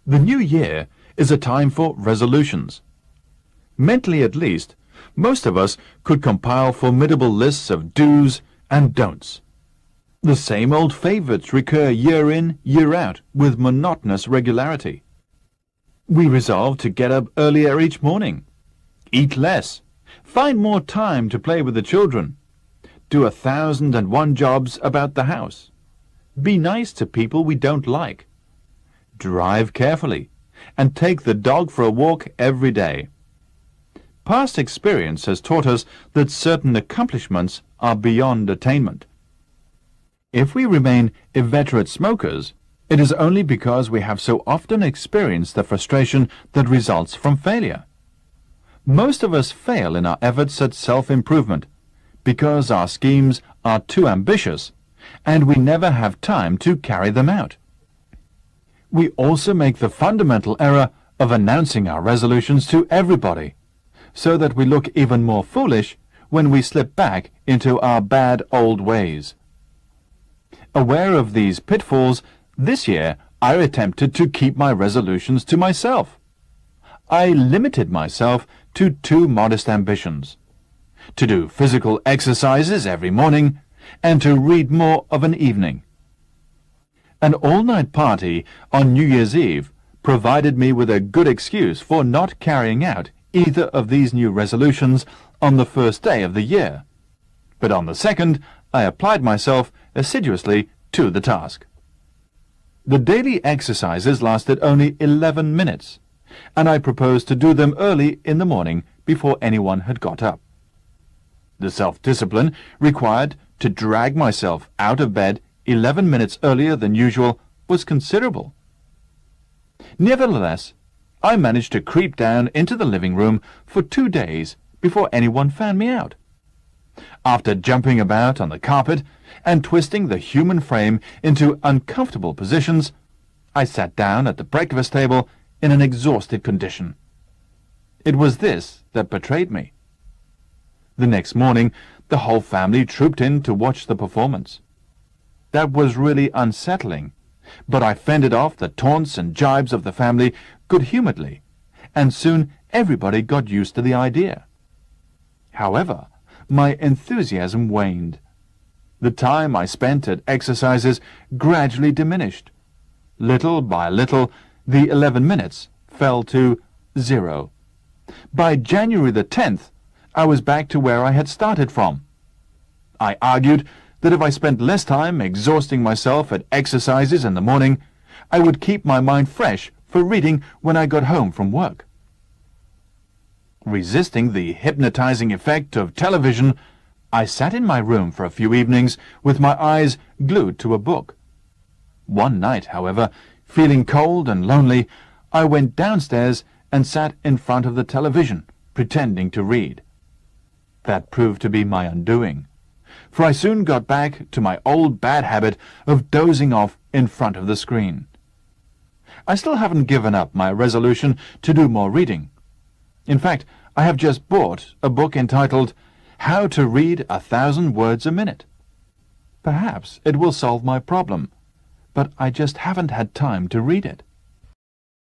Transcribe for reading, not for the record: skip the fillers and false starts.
The new year is a time for resolutions. Mentally at least, most of us could compile formidable lists of do's and don'ts. The same old favorites recur year in, year out with monotonous regularity. We resolve to get up earlier each morning, eat less, find more time to play with the children, do 1,001 jobs about the house, be nice to people we don't like, drive carefully, and take the dog for a walk every day. Past experience has taught us that certain accomplishments are beyond attainment. If we remain inveterate smokers, it is only because we have so often experienced the frustration that results from failure. Most of us fail in our efforts at self-improvement because our schemes are too ambitious and we never have time to carry them out. We also make the fundamental error of announcing our resolutions to everybody, so that we look even more foolish when we slip back into our bad old ways. Aware of these pitfalls, this year I attempted to keep my resolutions to myself. I limited myself to 2 modest ambitions: to do physical exercises every morning and to read more of an evening. An all-night party on New Year's Eve provided me with a good excuse for not carrying out either of these new resolutions on the first day of the year, but on the second I applied myself assiduously to the task. The daily exercises lasted only 11 minutes, and I proposed to do them early in the morning before anyone had got up. The self-discipline required to drag myself out of bed 11 minutes earlier than usual was considerable. Nevertheless, I managed to creep down into the living room for 2 days before anyone found me out. After jumping about on the carpet and twisting the human frame into uncomfortable positions, I sat down at the breakfast table in an exhausted condition. It was this that betrayed me. The next morning, the whole family trooped in to watch the performance. That was really unsettling, but I fended off the taunts and jibes of the family good-humoredly, and soon everybody got used to the idea. However, my enthusiasm waned. The time I spent at exercises gradually diminished. Little by little, the 11 minutes fell to 0. By January the 10th, I was back to where I had started from. I argued that if I spent less time exhausting myself at exercises in the morning, I would keep my mind fresh for reading when I got home from work. Resisting the hypnotizing effect of television, I sat in my room for a few evenings with my eyes glued to a book. One night, however, feeling cold and lonely, I went downstairs and sat in front of the television, pretending to read. That proved to be my undoing, for I soon got back to my old bad habit of dozing off in front of the screen. I still haven't given up my resolution to do more reading. In fact, I have just bought a book entitled How to Read 1,000 Words a Minute. Perhaps it will solve my problem, but I just haven't had time to read it.